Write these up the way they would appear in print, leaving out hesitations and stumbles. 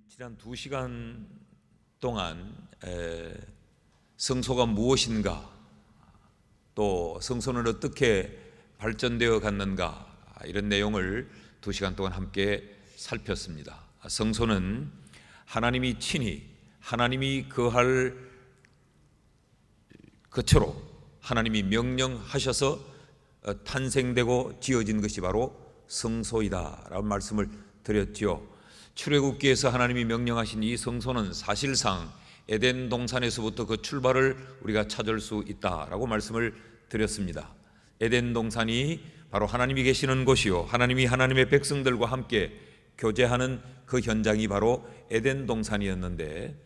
지난 2시간 동안 성소가 무엇인가, 또 성소는 어떻게 발전되어 갔는가, 이런 내용을 2시간 동안 함께 살폈습니다. 성소는 하나님이 친히 하나님이 거할 것으로 하나님이 명령하셔서 탄생되고 지어진 것이 바로 성소이다라는 말씀을 드렸지요. 출애굽기에서 하나님이 명령하신 이 성소는 사실상 에덴 동산에서부터 그 출발을 우리가 찾을 수 있다라고 말씀을 드렸습니다. 에덴 동산이 바로 하나님이 계시는 곳이요, 하나님이 하나님의 백성들과 함께 교제하는 그 현장이 바로 에덴 동산이었는데,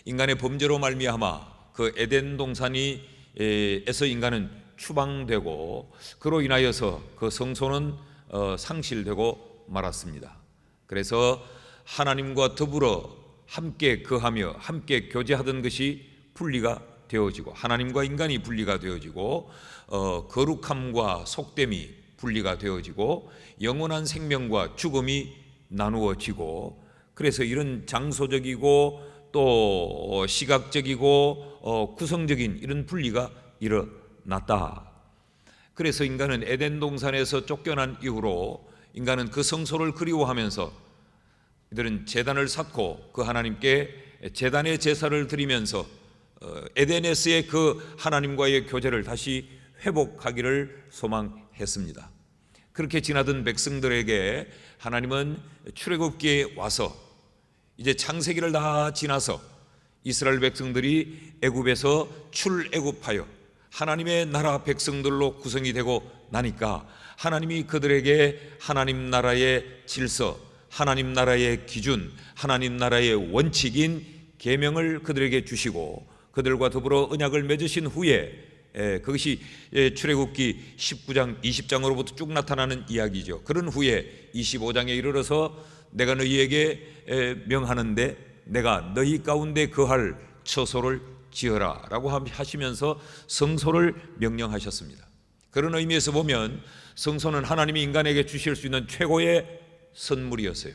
인간의 범죄로 말미암아 그 에덴 동산에서 인간은 추방되고 그로 인하여서 그 성소는 상실되고 말았습니다. 그래서 하나님과 더불어 함께 거하며 함께 교제하던 것이 분리가 되어지고, 하나님과 인간이 분리가 되어지고, 거룩함과 속됨이 분리가 되어지고, 영원한 생명과 죽음이 나누어지고, 그래서 이런 장소적이고 또 시각적이고 구성적인 이런 분리가 일어났다. 그래서 인간은 에덴 동산에서 쫓겨난 이후로 인간은 그 성소를 그리워하면서 이들은 제단을 쌓고 그 하나님께 제단의 제사를 드리면서 에덴에서의 그 하나님과의 교제를 다시 회복하기를 소망했습니다. 그렇게 지나던 백성들에게 하나님은 출애굽기에 와서 이제 창세기를 다 지나서 이스라엘 백성들이 애굽에서 출애굽하여 하나님의 나라 백성들로 구성이 되고 나니까 하나님이 그들에게 하나님 나라의 질서, 하나님 나라의 기준, 하나님 나라의 원칙인 계명을 그들에게 주시고 그들과 더불어 언약을 맺으신 후에, 그것이 출애굽기 19장 20장으로부터 쭉 나타나는 이야기죠. 그런 후에 25장에 이르러서 내가 너희에게 명하는데 내가 너희 가운데 거할 처소를 지어라 라고 하시면서 성소를 명령하셨습니다. 그런 의미에서 보면 성소는 하나님이 인간에게 주실 수 있는 최고의 선물이었어요.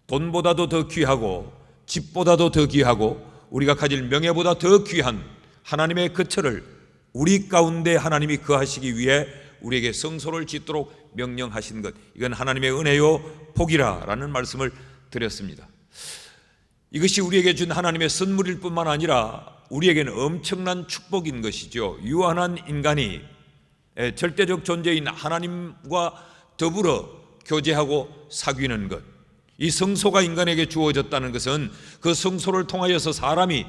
돈보다도 더 귀하고 집보다도 더 귀하고 우리가 가질 명예보다 더 귀한 하나님의 거처를 우리 가운데 하나님이 거하시기 위해 우리에게 성소를 짓도록 명령하신 것, 이건 하나님의 은혜요 복이라라는 말씀을 드렸습니다. 이것이 우리에게 준 하나님의 선물일 뿐만 아니라 우리에게는 엄청난 축복인 것이죠. 유한한 인간이 절대적 존재인 하나님과 더불어 교제하고 사귀는 것, 이 성소가 인간에게 주어졌다는 것은 그 성소를 통하여서 사람이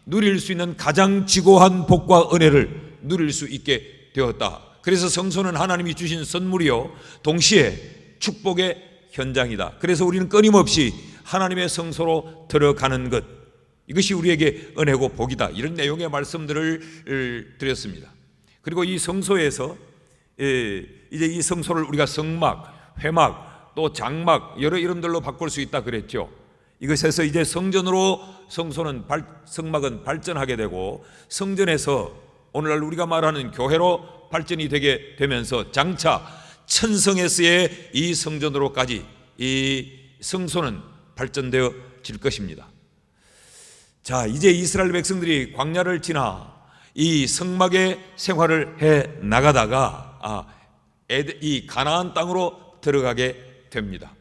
누릴 수 있는 가장 지고한 복과 은혜를 누릴 수 있게 되었다. 그래서 성소는 하나님이 주신 선물이요 동시에 축복의 현장이다. 그래서 우리는 끊임없이 하나님의 성소로 들어가는 것, 이것이 우리에게 은혜고 복이다. 이런 내용의 말씀들을 드렸습니다. 그리고 이 성소에서 이제 이 성소를 우리가 성막, 회막, 또 장막 여러 이름들로 바꿀 수 있다 그랬죠. 이것에서 이제 성막은 발전하게 되고, 성전에서 오늘날 우리가 말하는 교회로 발전이 되게 되면서 장차 천성에서의 이 성전으로까지 이 성소는 발전되어질 것입니다. 자, 이제 이스라엘 백성들이 광야를 지나 이 성막의 생활을 해 나가다가 이 가나안 땅으로 들어가게 됩니다.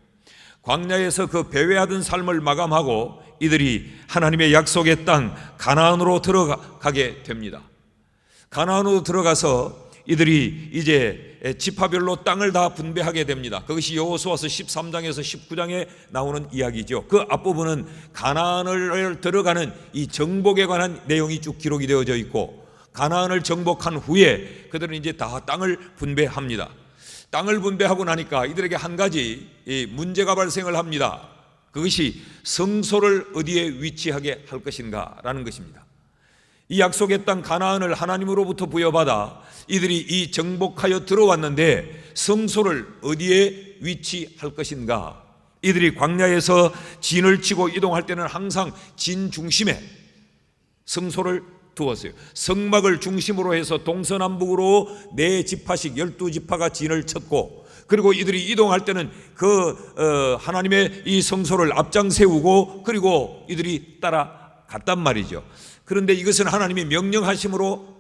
광야에서 그 배회하던 삶을 마감하고 이들이 하나님의 약속의 땅 가나안으로 들어가게 됩니다. 가나안으로 들어가서 이들이 이제 지파별로 땅을 다 분배하게 됩니다. 그것이 여호수아서 13장에서 19장에 나오는 이야기죠. 그 앞부분은 가나안을 들어가는 이 정복에 관한 내용이 쭉 기록이 되어져 있고, 가나안을 정복한 후에 그들은 이제 다 땅을 분배합니다. 땅을 분배하고 나니까 이들에게 한 가지 문제가 발생을 합니다. 그것이 성소를 어디에 위치하게 할 것인가 라는 것입니다. 이 약속의 땅 가나안을 하나님으로부터 부여받아 이들이 이 정복하여 들어왔는데 성소를 어디에 위치할 것인가. 이들이 광야에서 진을 치고 이동할 때는 항상 진 중심에 성소를 두었어요. 성막을 중심으로 해서 동서남북으로 4지파씩 12지파가 진을 쳤고, 그리고 이들이 이동할 때는 하나님의 이 성소를 앞장 세우고 그리고 이들이 따라갔단 말이죠. 그런데 이것은 하나님이 명령하심으로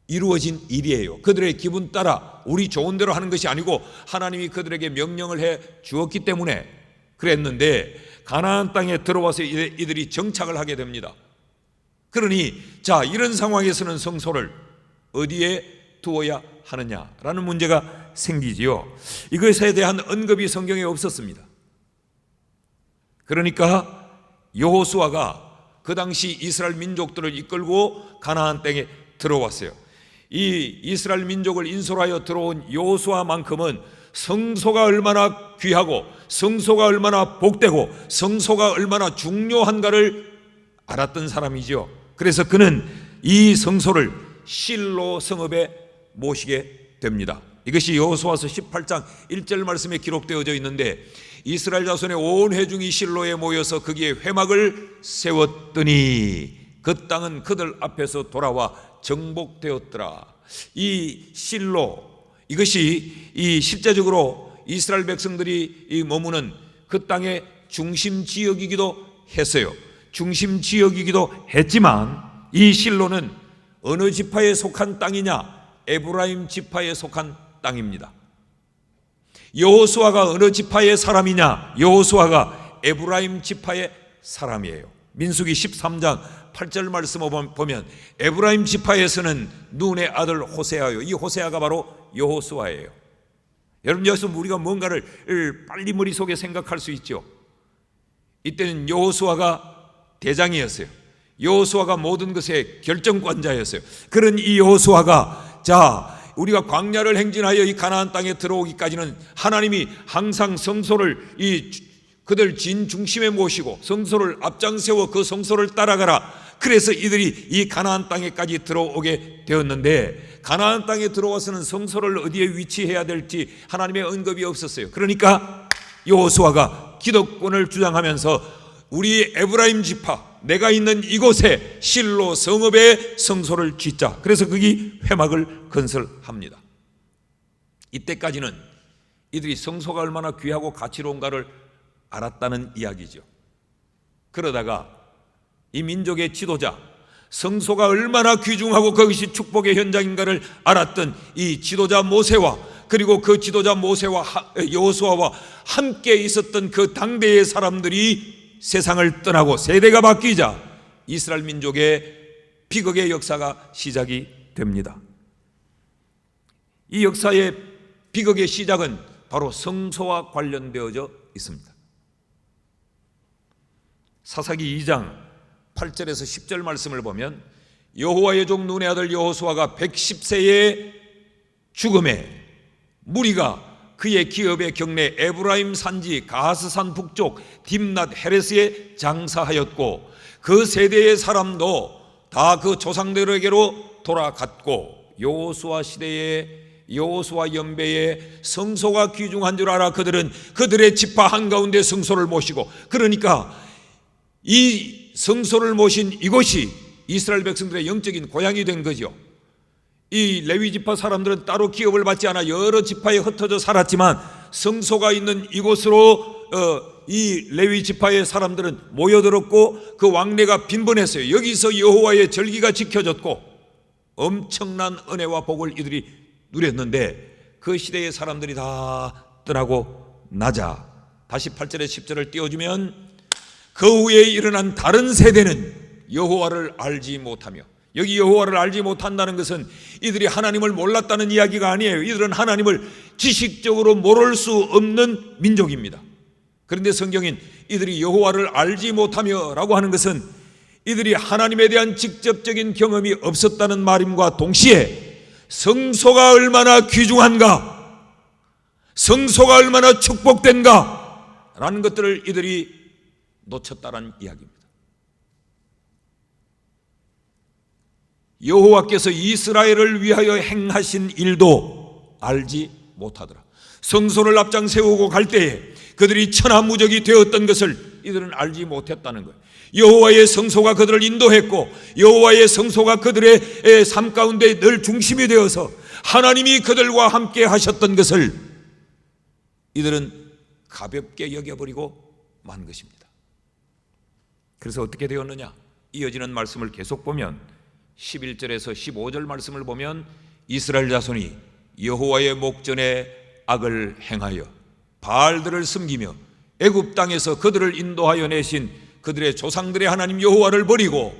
이루어진 일이에요. 그들의 기분 따라 우리 좋은 대로 하는 것이 아니고 하나님이 그들에게 명령을 해 주었기 때문에 그랬는데, 가나안 땅에 들어와서 이들이 정착을 하게 됩니다. 그러니 자, 이런 상황에서는 성소를 어디에 두어야 하느냐라는 문제가 생기지요. 이것에 대한 언급이 성경에 없었습니다. 그러니까 여호수아가 그 당시 이스라엘 민족들을 이끌고 가나안 땅에 들어왔어요. 이 이스라엘 민족을 인솔하여 들어온 여호수아만큼은 성소가 얼마나 귀하고 성소가 얼마나 복되고 성소가 얼마나 중요한가를 알았던 사람이죠. 그래서 그는 이 성소를 실로 성읍에 모시게 됩니다. 이것이 여호수아서 18장 1절 말씀에 기록되어져 있는데, 이스라엘 자손의 온 회중이 실로에 모여서 거기에 회막을 세웠더니 그 땅은 그들 앞에서 돌아와 정복되었더라. 이 실로, 이것이 이 실제적으로 이스라엘 백성들이 머무는 그 땅의 중심 지역이기도 했어요. 중심 지역이기도 했지만 이 실로는 어느 지파에 속한 땅이냐? 에브라임 지파에 속한 땅입니다. 여호수아가 어느 지파의 사람이냐? 여호수아가 에브라임 지파의 사람이에요. 민수기 13장 8절 말씀을 보면 에브라임 지파에서는 눈의 아들 호세아요. 이 호세아가 바로 여호수아예요. 여러분, 여기서 우리가 뭔가를 빨리 머릿속에 생각할 수 있죠. 이때는 여호수아가 대장이었어요. 여호수아가 모든 것의 결정권자였어요. 그런 이 여호수아가, 자, 우리가 광야를 행진하여 이 가나안 땅에 들어오기까지는 하나님이 항상 성소를 그들 진 중심에 모시고 성소를 앞장세워 그 성소를 따라가라. 그래서 이들이 이 가나안 땅에까지 들어오게 되었는데, 가나안 땅에 들어와서는 성소를 어디에 위치해야 될지 하나님의 언급이 없었어요. 그러니까 여호수아가 기득권을 주장하면서 우리 에브라임 지파, 내가 있는 이곳에 실로 성읍에 성소를 짓자. 그래서 거기 회막을 건설합니다. 이때까지는 이들이 성소가 얼마나 귀하고 가치로운가를 알았다는 이야기죠. 그러다가 이 민족의 지도자, 성소가 얼마나 귀중하고 그것이 축복의 현장인가를 알았던 이 지도자 모세와, 그리고 그 지도자 모세와 여호수아와 함께 있었던 그 당대의 사람들이 세상을 떠나고 세대가 바뀌자 이스라엘 민족의 비극의 역사가 시작이 됩니다. 이 역사의 비극의 시작은 바로 성소와 관련되어져 있습니다. 사사기 2장 8절에서 10절 말씀을 보면, 여호와의 종 눈의 아들 여호수아가 110세의 죽음에 무리가 그의 기업의 경내 에브라임 산지 가스산 북쪽 딥낫 헤레스에 장사하였고, 그 세대의 사람도 다 그 조상들에게로 돌아갔고, 여호수아 시대에 여호수아 연배에 성소가 귀중한 줄 알아 그들은 그들의 지파 한가운데 성소를 모시고, 그러니까 이 성소를 모신 이곳이 이스라엘 백성들의 영적인 고향이 된 거죠. 이 레위 지파 사람들은 따로 기업을 받지 않아 여러 지파에 흩어져 살았지만 성소가 있는 이곳으로 이 레위 지파의 사람들은 모여들었고 그 왕래가 빈번했어요. 여기서 여호와의 절기가 지켜졌고 엄청난 은혜와 복을 이들이 누렸는데, 그 시대의 사람들이 다 떠나고 나자 다시 8절에 10절을 띄워주면, 그 후에 일어난 다른 세대는 여호와를 알지 못하며, 여기 여호와를 알지 못한다는 것은 이들이 하나님을 몰랐다는 이야기가 아니에요. 이들은 하나님을 지식적으로 모를 수 없는 민족입니다. 그런데 성경인 이들이 여호와를 알지 못하며 라고 하는 것은 이들이 하나님에 대한 직접적인 경험이 없었다는 말임과 동시에 성소가 얼마나 귀중한가, 성소가 얼마나 축복된가 라는 것들을 이들이 놓쳤다는 이야기입니다. 여호와께서 이스라엘을 위하여 행하신 일도 알지 못하더라. 성소를 앞장 세우고 갈 때에 그들이 천하무적이 되었던 것을 이들은 알지 못했다는 거예요. 여호와의 성소가 그들을 인도했고 여호와의 성소가 그들의 삶 가운데 늘 중심이 되어서 하나님이 그들과 함께 하셨던 것을 이들은 가볍게 여겨버리고 만 것입니다. 그래서 어떻게 되었느냐? 이어지는 말씀을 계속 보면 11절에서 15절 말씀을 보면 이스라엘 자손이 여호와의 목전에 악을 행하여 바알들을 섬기며 애굽 땅에서 그들을 인도하여 내신 그들의 조상들의 하나님 여호와를 버리고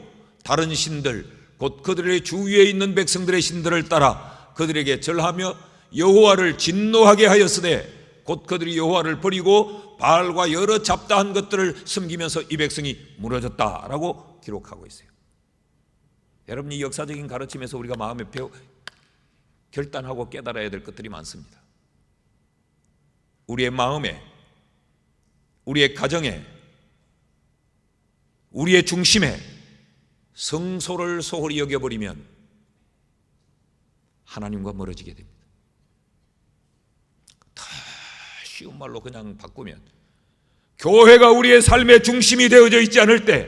다른 신들 곧 그들의 주위에 있는 백성들의 신들을 따라 그들에게 절하며 여호와를 진노하게 하였으되 곧 그들이 여호와를 버리고 바알과 여러 잡다한 것들을 섬기면서 이 백성이 무너졌다라고 기록하고 있어요. 여러분, 이 역사적인 가르침에서 우리가 마음에 결단하고 깨달아야 될 것들이 많습니다. 우리의 마음에, 우리의 가정에, 우리의 중심에 성소를 소홀히 여겨버리면 하나님과 멀어지게 됩니다. 다 쉬운 말로 그냥 바꾸면 교회가 우리의 삶의 중심이 되어져 있지 않을 때,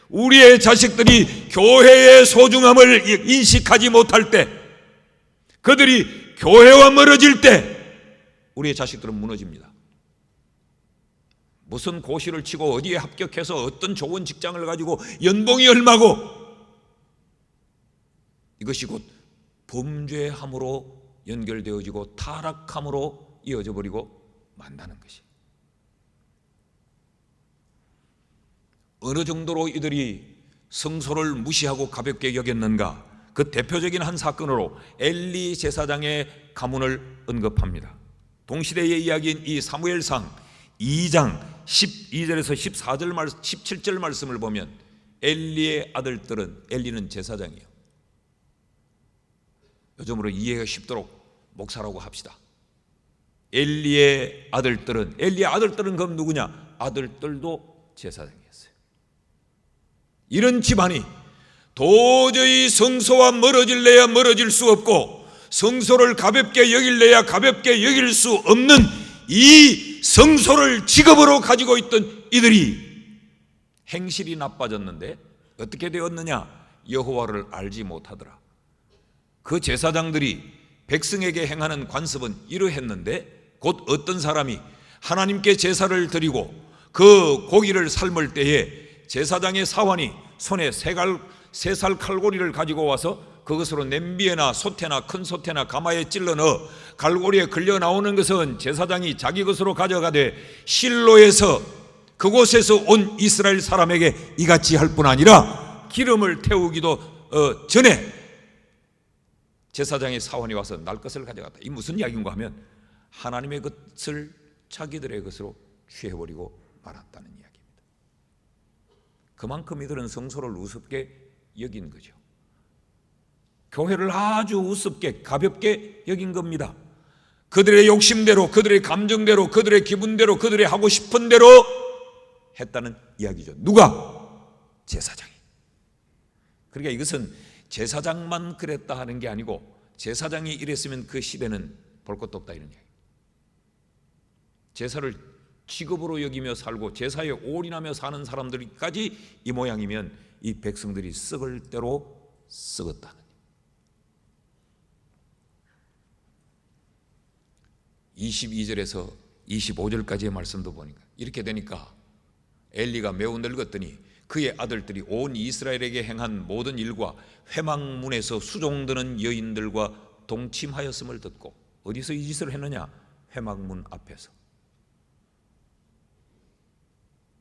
우리의 자식들이 교회의 소중함을 인식하지 못할 때, 그들이 교회와 멀어질 때 우리의 자식들은 무너집니다. 무슨 고시를 치고 어디에 합격해서 어떤 좋은 직장을 가지고 연봉이 얼마고, 이것이 곧 범죄함으로 연결되어지고 타락함으로 이어져 버리고 만다는 것이. 어느 정도로 이들이 성소를 무시하고 가볍게 여겼는가? 그 대표적인 한 사건으로 엘리 제사장의 가문을 언급합니다. 동시대의 이야기인 이 사무엘상 2장 12절에서 17절 말씀을 보면 엘리의 아들들은, 엘리는 제사장이에요. 요즘으로 이해가 쉽도록 목사라고 합시다. 엘리의 아들들은 그럼 누구냐? 아들들도 제사장이었어요. 이런 집안이 도저히 성소와 멀어질래야 멀어질 수 없고 성소를 가볍게 여길래야 가볍게 여길 수 없는 이 성소를 직업으로 가지고 있던 이들이 행실이 나빠졌는데 어떻게 되었느냐? 여호와를 알지 못하더라. 그 제사장들이 백성에게 행하는 관습은 이러했는데, 곧 어떤 사람이 하나님께 제사를 드리고 그 고기를 삶을 때에 제사장의 사환이 손에 세 살 칼고리를 가지고 와서 그것으로 냄비에나 솥에나 큰 솥에나 가마에 찔러 넣어 갈고리에 걸려 나오는 것은 제사장이 자기 것으로 가져가되 실로에서 그곳에서 온 이스라엘 사람에게 이같이 할 뿐 아니라 기름을 태우기도 전에 제사장의 사환이 와서 날 것을 가져갔다. 이 무슨 이야기인가 하면 하나님의 것을 자기들의 것으로 취해버리고 말았다는 이야기입니다. 그만큼 이들은 성소를 우습게 여긴 거죠. 교회를 아주 우습게 가볍게 여긴 겁니다. 그들의 욕심대로, 그들의 감정대로, 그들의 기분대로, 그들의 하고 싶은 대로 했다는 이야기죠. 누가? 제사장이. 그러니까 이것은 제사장만 그랬다 하는 게 아니고 제사장이 이랬으면 그 시대는 볼 것도 없다 이런 이야기. 제사를 직업으로 여기며 살고 제사에 올인하며 사는 사람들까지 이 모양이면 이 백성들이 썩을 대로 썩었다는. 22절에서 25절까지의 말씀도 보니까 이렇게 되니까 엘리가 매우 늙었더니 그의 아들들이 온 이스라엘에게 행한 모든 일과 회막문에서 수종드는 여인들과 동침하였음을 듣고, 어디서 이 짓을 했느냐? 회막문 앞에서.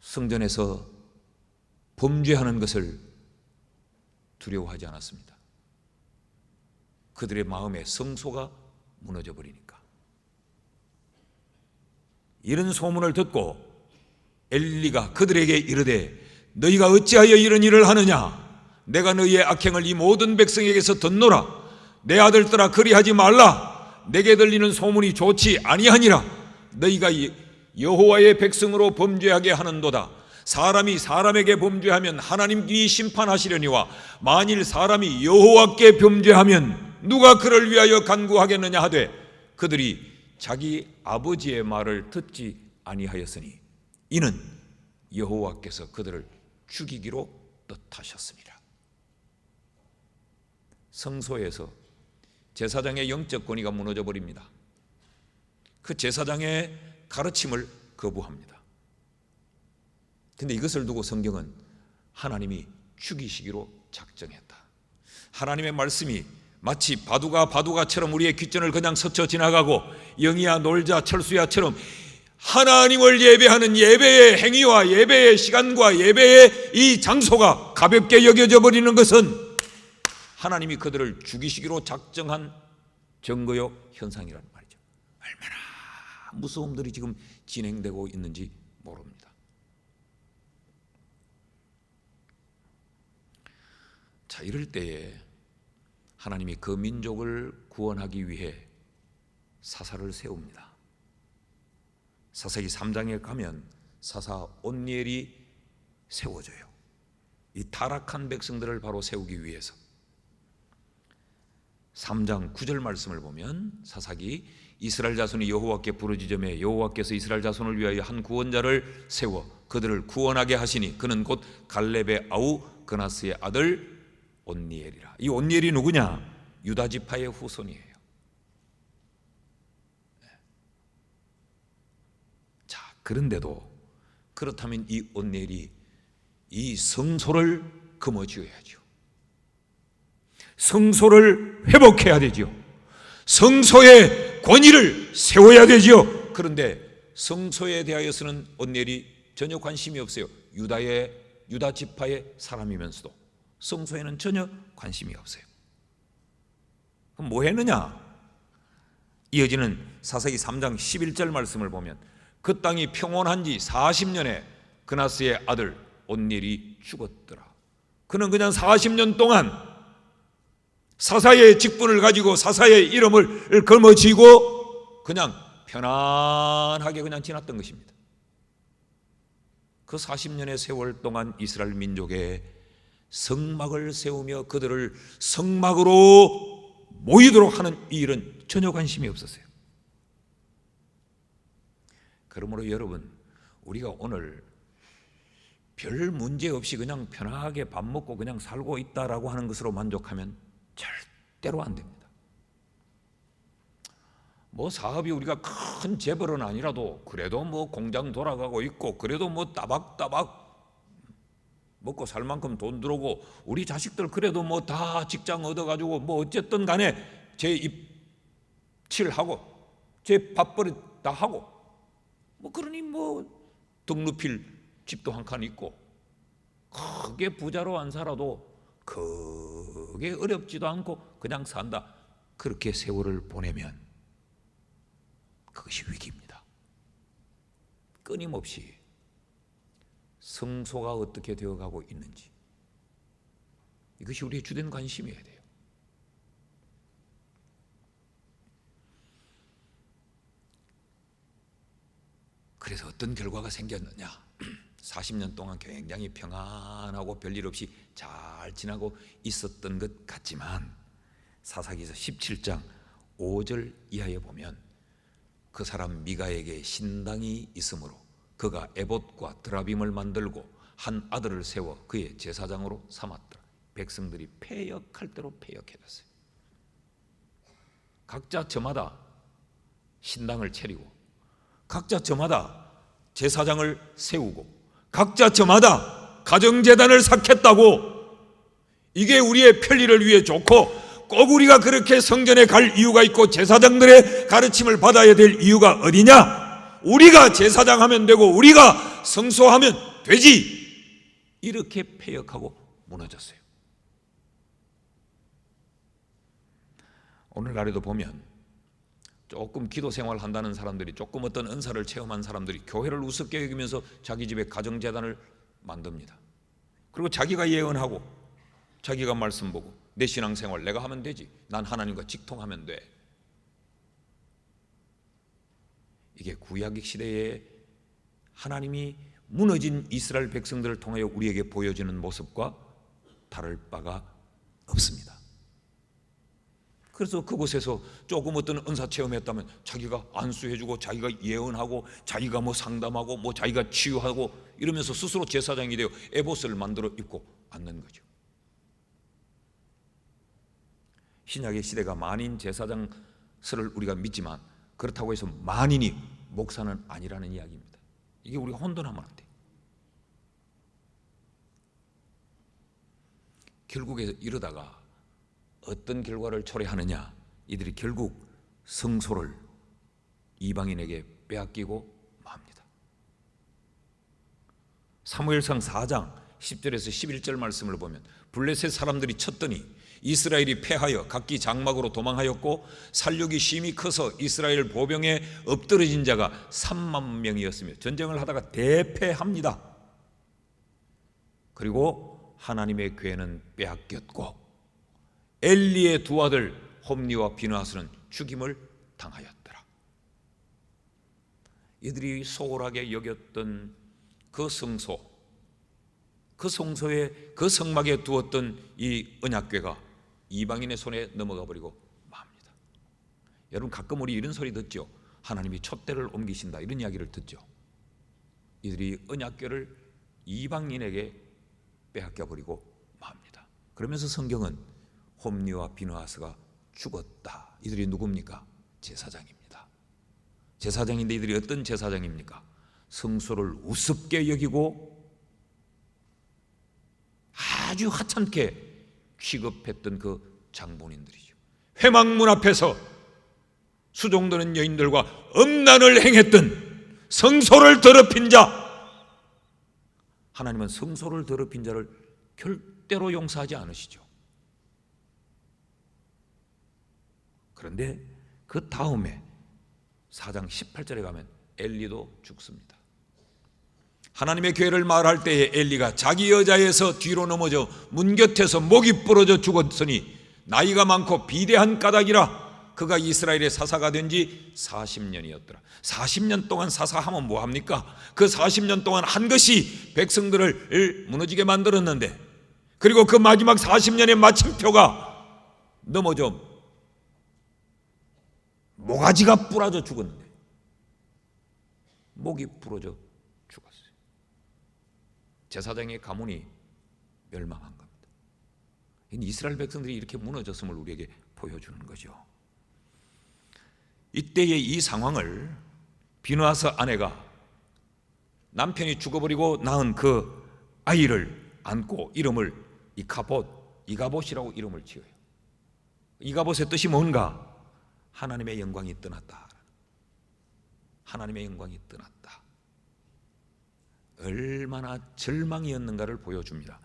성전에서 범죄하는 것을 두려워하지 않았습니다. 그들의 마음에 성소가 무너져 버리니까. 이런 소문을 듣고 엘리가 그들에게 이르되 너희가 어찌하여 이런 일을 하느냐? 내가 너희의 악행을 이 모든 백성에게서 듣노라. 내 아들들아 그리하지 말라. 내게 들리는 소문이 좋지 아니하니라. 너희가 여호와의 백성으로 범죄하게 하는도다. 사람이 사람에게 범죄하면 하나님이 심판하시려니와 만일 사람이 여호와께 범죄하면 누가 그를 위하여 간구하겠느냐 하되 그들이 자기 아버지의 말을 듣지 아니하였으니 이는 여호와께서 그들을 죽이기로 뜻하셨습니다. 성소에서 제사장의 영적 권위가 무너져 버립니다. 그 제사장의 가르침을 거부합니다. 근데 이것을 두고 성경은 하나님이 죽이시기로 작정했다. 하나님의 말씀이 마치 바둑아처럼 우리의 귓전을 그냥 스쳐 지나가고 영희야 놀자 철수야처럼 하나님을 예배하는 예배의 행위와 예배의 시간과 예배의 이 장소가 가볍게 여겨져 버리는 것은 하나님이 그들을 죽이시기로 작정한 증거요 현상이라는 말이죠. 얼마나 무서움들이 지금 진행되고 있는지 모릅니다. 자, 이럴 때에 하나님이 그 민족을 구원하기 위해 사사를 세웁니다. 사사기 3장에 가면 사사 온니엘이 세워져요. 이 타락한 백성들을 바로 세우기 위해서. 3장 9절 말씀을 보면 사사기 이스라엘 자손이 여호와께 부르짖으며 여호와께서 이스라엘 자손을 위하여 한 구원자를 세워 그들을 구원하게 하시니 그는 곧 갈렙의 아우 그나스의 아들 온니엘이라. 이 온니엘이 누구냐? 유다 지파의 후손이에요. 자, 그런데도 그렇다면 이 온니엘이 이 성소를 거머쥐어야죠. 성소를 회복해야 되죠. 성소의 권위를 세워야 되죠. 그런데 성소에 대하여서는 온니엘이 전혀 관심이 없어요. 유다 지파의 사람이면서도 성소에는 전혀 관심이 없어요. 그럼 뭐 했느냐? 이어지는 사사기 3장 11절 말씀을 보면 그 땅이 평온한 지 40년에 그나스의 아들 온니엘이 죽었더라. 그는 그냥 40년 동안 사사의 직분을 가지고 사사의 이름을 걸머쥐고 그냥 편안하게 그냥 지났던 것입니다. 그 40년의 세월 동안 이스라엘 민족의 성막을 세우며 그들을 성막으로 모이도록 하는 이 일은 전혀 관심이 없었어요. 그러므로 여러분, 우리가 오늘 별 문제 없이 그냥 편하게 밥 먹고 그냥 살고 있다라고 하는 것으로 만족하면 절대로 안 됩니다. 뭐 사업이 우리가 큰 재벌은 아니라도 그래도 뭐 공장 돌아가고 있고 그래도 뭐 따박따박 먹고 살 만큼 돈 들어오고 우리 자식들 그래도 뭐 다 직장 얻어가지고 뭐 어쨌든 간에 제 입칠하고 제 밥벌이 다 하고 뭐 그러니 뭐 등루필 집도 한 칸 있고 크게 부자로 안 살아도 크게 어렵지도 않고 그냥 산다. 그렇게 세월을 보내면 그것이 위기입니다. 끊임없이 성소가 어떻게 되어가고 있는지 이것이 우리의 주된 관심이어야 돼요. 그래서 어떤 결과가 생겼느냐? 40년 동안 굉장히 평안하고 별일 없이 잘 지나고 있었던 것 같지만 사사기서 17장 5절 이하에 보면 그 사람 미가에게 신당이 있으므로 그가 에봇과 드라빔을 만들고 한 아들을 세워 그의 제사장으로 삼았더라. 백성들이 패역할 대로 패역해졌어요. 각자 저마다 신당을 차리고 각자 저마다 제사장을 세우고 각자 저마다 가정제단을 쌓겠다고. 이게 우리의 편리를 위해 좋고 꼭 우리가 그렇게 성전에 갈 이유가 있고 제사장들의 가르침을 받아야 될 이유가 어디냐? 우리가 제사장 하면 되고 우리가 성소하면 되지. 이렇게 패역하고 무너졌어요. 오늘날에도 보면 조금 기도 생활 한다는 사람들이, 조금 어떤 은사를 체험한 사람들이 교회를 우습게 여기면서 자기 집에 가정재단을 만듭니다. 그리고 자기가 예언하고 자기가 말씀 보고 내 신앙생활 내가 하면 되지, 난 하나님과 직통하면 돼. 이게 구약 시대에 하나님이 무너진 이스라엘 백성들을 통하여 우리에게 보여주는 모습과 다를 바가 없습니다. 그래서 그곳에서 조금 어떤 은사 체험했다면 자기가 안수해주고 자기가 예언하고 자기가 뭐 상담하고 뭐 자기가 치유하고 이러면서 스스로 제사장이 되어 에봇을 만들어 입고 앉는 거죠. 신약의 시대가 만인 제사장설을 우리가 믿지만 그렇다고 해서 만인이 목사는 아니라는 이야기입니다. 이게 우리가 혼돈하면 안 돼요. 결국에 이러다가 어떤 결과를 초래하느냐, 이들이 결국 성소를 이방인에게 빼앗기고 맙니다. 사무엘상 4장 10절에서 11절 말씀을 보면 블레셋 사람들이 쳤더니 이스라엘이 패하여 각기 장막으로 도망하였고 살육이 심히 커서 이스라엘 보병에 엎드러진 자가 3만 명이었으며 전쟁을 하다가 대패합니다. 그리고 하나님의 괴는 빼앗겼고 엘리의 두 아들 홈니와 비느하스는 죽임을 당하였더라. 이들이 소홀하게 여겼던 그 성소, 그 성소에, 그 성막에 두었던 이 언약궤가 이방인의 손에 넘어가 버리고 맙니다. 여러분, 가끔 우리 이런 소리 듣죠. 하나님이 촛대를 옮기신다, 이런 이야기를 듣죠. 이들이 언약궤를 이방인에게 빼앗겨 버리고 맙니다. 그러면서 성경은 홈니와 비느하스가 죽었다. 이들이 누굽니까? 제사장입니다. 제사장인데 이들이 어떤 제사장입니까? 성소를 우습게 여기고 아주 하찮게 취급했던 그 장본인들이죠. 회막문 앞에서 수종드는 여인들과 음란을 행했던 성소를 더럽힌 자, 하나님은 성소를 더럽힌 자를 절대로 용서하지 않으시죠. 그런데 그 다음에 4장 18절에 가면 엘리도 죽습니다. 하나님의 교회를 말할 때에 엘리가 자기 여자에서 뒤로 넘어져 문 곁에서 목이 부러져 죽었으니 나이가 많고 비대한 까닭이라 그가 이스라엘의 사사가 된 지 40년이었더라. 40년 동안 사사하면 뭐합니까? 그 40년 동안 한 것이 백성들을 무너지게 만들었는데, 그리고 그 마지막 40년의 마침표가 넘어져 모가지가 부러져 죽었는데, 목이 부러져 죽었어요. 제사장의 가문이 멸망한 겁니다. 이스라엘 백성들이 이렇게 무너졌음을 우리에게 보여주는 거죠. 이때의 이 상황을 비느하스 아내가 남편이 죽어버리고 낳은 그 아이를 안고 이름을 이가봇이라고 이름을 지어요. 이가봇의 뜻이 뭔가? 하나님의 영광이 떠났다. 하나님의 영광이 떠났다. 얼마나 절망이었는가를 보여줍니다.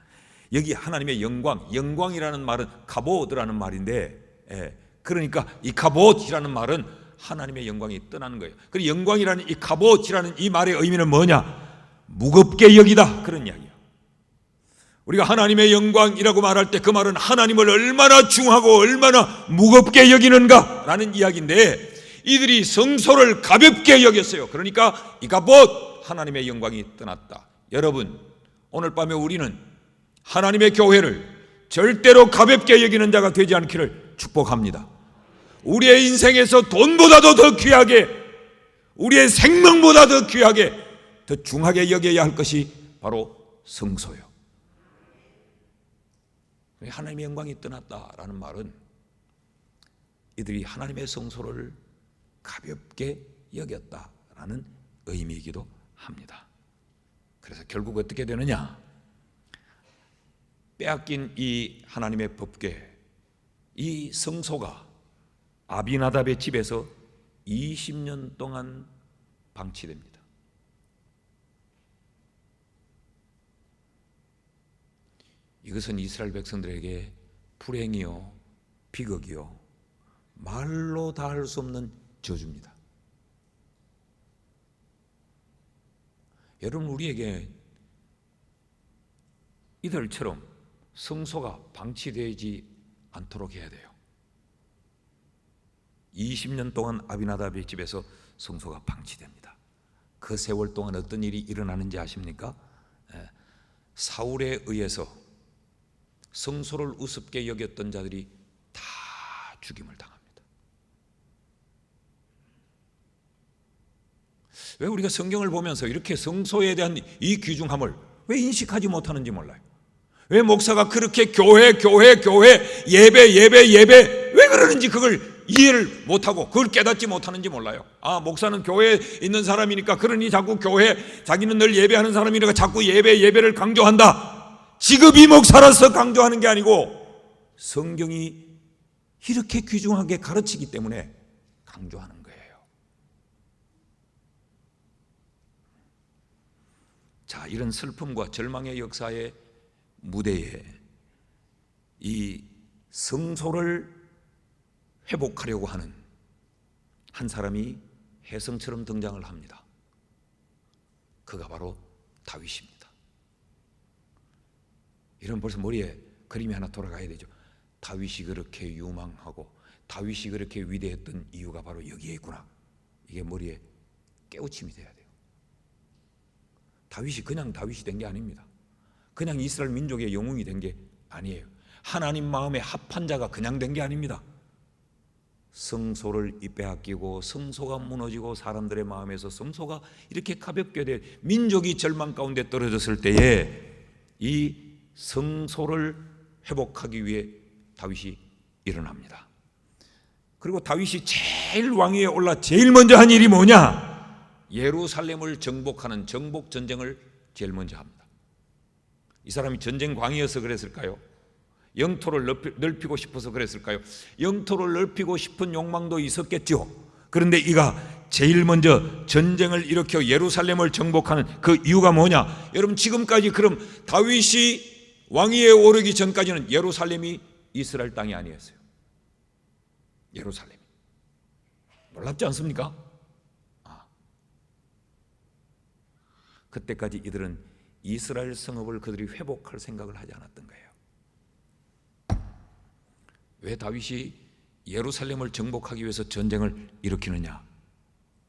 여기 하나님의 영광이라는 말은 카보드라는 말인데, 그러니까 이 카봇이라는 말은 하나님의 영광이 떠나는 거예요. 그리고 영광이라는 이 카봇이라는 이 말의 의미는 뭐냐? 무겁게 여기다, 그런 이야기예요. 우리가 하나님의 영광이라고 말할 때 그 말은 하나님을 얼마나 중하고 얼마나 무겁게 여기는가라는 이야기인데, 이들이 성소를 가볍게 여겼어요. 그러니까 이가봇, 하나님의 영광이 떠났다. 여러분, 오늘 밤에 우리는 하나님의 교회를 절대로 가볍게 여기는 자가 되지 않기를 축복합니다. 우리의 인생에서 돈보다도 더 귀하게, 우리의 생명보다 더 귀하게, 더 중하게 여겨야 할 것이 바로 성소요. 하나님의 영광이 떠났다라는 말은 이들이 하나님의 성소를 가볍게 여겼다라는 의미이기도 합니다. 그래서 결국 어떻게 되느냐? 빼앗긴 이 하나님의 법궤, 이 성소가 아비나답의 집에서 20년 동안 방치됩니다. 이것은 이스라엘 백성들에게 불행이요, 비극이요, 말로 다 할 수 없는 저주입니다. 여러분, 우리에게 이들처럼 성소가 방치되지 않도록 해야 돼요. 20년 동안 아비나답의 집에서 성소가 방치됩니다. 그 세월 동안 어떤 일이 일어나는지 아십니까? 사울에 의해서 성소를 우습게 여겼던 자들이 다 죽임을 당합니다. 왜 우리가 성경을 보면서 이렇게 성소에 대한 이 귀중함을 왜 인식하지 못하는지 몰라요. 왜 목사가 그렇게 교회 예배 왜 그러는지 그걸 이해를 못하고 그걸 깨닫지 못하는지 몰라요. 목사는 교회에 있는 사람이니까 그러니 자꾸 자기는 늘 예배하는 사람이니까 자꾸 예배를 강조한다. 직업이 목사라서 강조하는 게 아니고 성경이 이렇게 귀중하게 가르치기 때문에 강조하는 거예요. 자, 이런 슬픔과 절망의 역사의 무대에 이 성소를 회복하려고 하는 한 사람이 혜성처럼 등장을 합니다. 그가 바로 다윗입니다. 이런 벌써 머리에 그림이 하나 돌아가야 되죠. 다윗이 그렇게 유망하고 다윗이 그렇게 위대했던 이유가 바로 여기에 있구나. 이게 머리에 깨우침이 돼야 돼요. 다윗이 그냥 다윗이 된 게 아닙니다. 그냥 이스라엘 민족의 영웅이 된 게 아니에요. 하나님 마음에 합한 자가 그냥 된 게 아닙니다. 성소를 빼앗기고 성소가 무너지고 사람들의 마음에서 성소가 이렇게 가볍게 돼 민족이 절망 가운데 떨어졌을 때에 이 성소를 회복하기 위해 다윗이 일어납니다. 그리고 다윗이 제일 왕위에 올라 제일 먼저 한 일이 뭐냐? 예루살렘을 정복하는 정복 전쟁을 제일 먼저 합니다. 이 사람이 전쟁 광이어서 그랬을까요? 영토를 넓히고 싶어서 그랬을까요? 영토를 넓히고 싶은 욕망도 있었겠죠. 그런데 이가 제일 먼저 전쟁을 일으켜 예루살렘을 정복하는 그 이유가 뭐냐? 여러분, 지금까지 그럼 다윗이 왕위에 오르기 전까지는 예루살렘이 이스라엘 땅이 아니었어요. 예루살렘. 놀랍지 않습니까? 그때까지 이들은 이스라엘 성읍을 그들이 회복할 생각을 하지 않았던 거예요. 왜 다윗이 예루살렘을 정복하기 위해서 전쟁을 일으키느냐?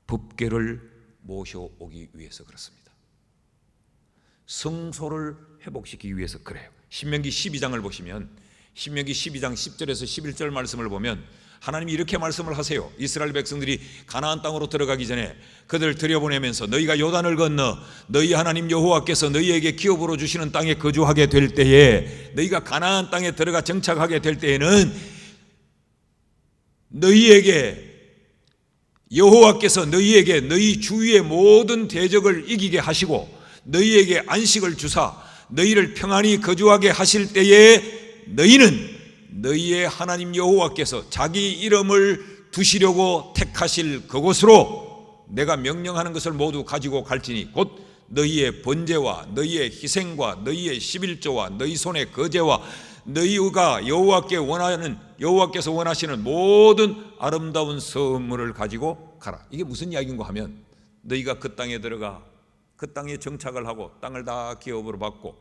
법궤를 모셔오기 위해서 그렇습니다. 성소를 회복시키기 위해서 그래요. 신명기 12장을 보시면 신명기 12장 10절에서 11절 말씀을 보면 하나님이 이렇게 말씀을 하세요. 이스라엘 백성들이 가나안 땅으로 들어가기 전에 그들을 들여보내면서 너희가 요단을 건너 너희 하나님 여호와께서 너희에게 기업으로 주시는 땅에 거주하게 될 때에, 너희가 가나안 땅에 들어가 정착하게 될 때에는 여호와께서 너희에게 너희 주위의 모든 대적을 이기게 하시고 너희에게 안식을 주사 너희를 평안히 거주하게 하실 때에 너희는 너희의 하나님 여호와께서 자기 이름을 두시려고 택하실 그곳으로 내가 명령하는 것을 모두 가지고 갈지니 곧 너희의 번제와 너희의 희생과 너희의 11조와 너희 손의 거제와 너희가 여호와께서 원하시는 모든 아름다운 선물을 가지고 가라. 이게 무슨 이야기인가 하면 너희가 그 땅에 들어가 그 땅에 정착을 하고 땅을 다 기업으로 받고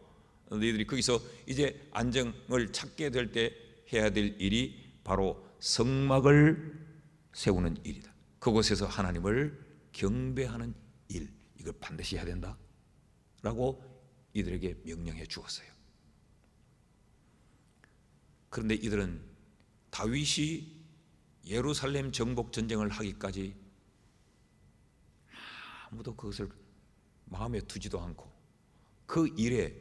너희들이 거기서 이제 안정을 찾게 될 때 해야 될 일이 바로 성막을 세우는 일이다. 그곳에서 하나님을 경배하는 일, 이걸 반드시 해야 된다 라고 이들에게 명령해 주었어요. 그런데 이들은 다윗이 예루살렘 정복 전쟁을 하기까지 아무도 그것을 마음에 두지도 않고 그 일에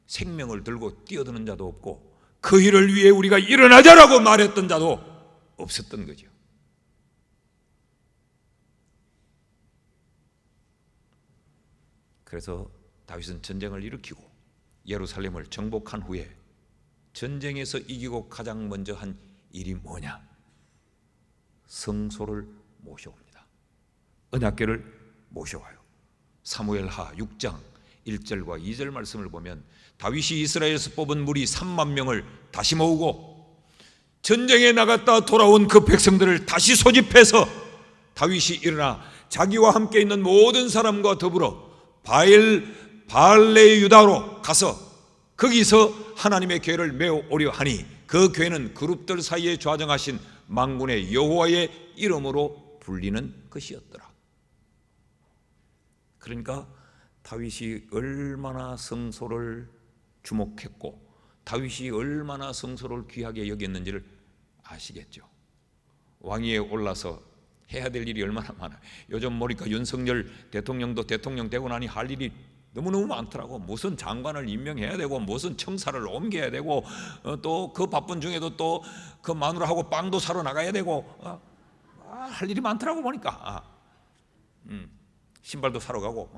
생명을 들고 뛰어드는 자도 없고 그 일을 위해 우리가 일어나자라고 말했던 자도 없었던 거죠. 그래서 다윗은 전쟁을 일으키고 예루살렘을 정복한 후에 전쟁에서 이기고 가장 먼저 한 일이 뭐냐? 성소를 모셔옵니다. 언약궤를 모셔와요. 사무엘하 6장 1절과 2절 말씀을 보면 다윗이 이스라엘에서 뽑은 무리 3만 명을 다시 모으고 전쟁에 나갔다 돌아온 그 백성들을 다시 소집해서 다윗이 일어나 자기와 함께 있는 모든 사람과 더불어 바알레 유다로 가서 거기서 하나님의 궤를 메어 오려 하니 그 궤는 그룹들 사이에 좌정하신 만군의 여호와의 이름으로 불리는 것이었더라. 그러니까 다윗이 얼마나 성소를 주목했고 다윗이 얼마나 성소를 귀하게 여겼는지를 아시겠죠. 왕위에 올라서 해야 될 일이 얼마나 많아요. 요즘 보니까 윤석열 대통령도 대통령 되고 나니 할 일이 너무너무 많더라고. 무슨 장관을 임명해야 되고 무슨 청사를 옮겨야 되고 또 그 바쁜 중에도 또 그 마누라하고 빵도 사러 나가야 되고 할 일이 많더라고 보니까. 신발도 사러 가고.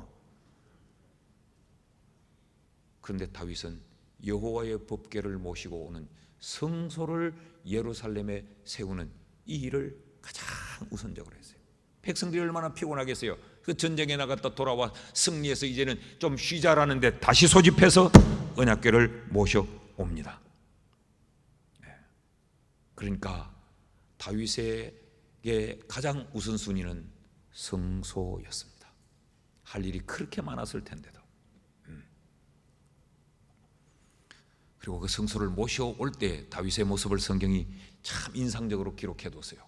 그런데 다윗은 여호와의 법궤를 모시고 오는 성소를 예루살렘에 세우는 이 일을 가장 우선적으로 했어요. 백성들이 얼마나 피곤하겠어요. 그 전쟁에 나갔다 돌아와 승리해서 이제는 좀 쉬자라는데 다시 소집해서 언약궤를 모셔옵니다. 그러니까 다윗에게 가장 우선순위는 성소였습니다. 할 일이 그렇게 많았을 텐데도. 그리고 그 성소를 모셔올 때 다윗의 모습을 성경이 참 인상적으로 기록해뒀어요.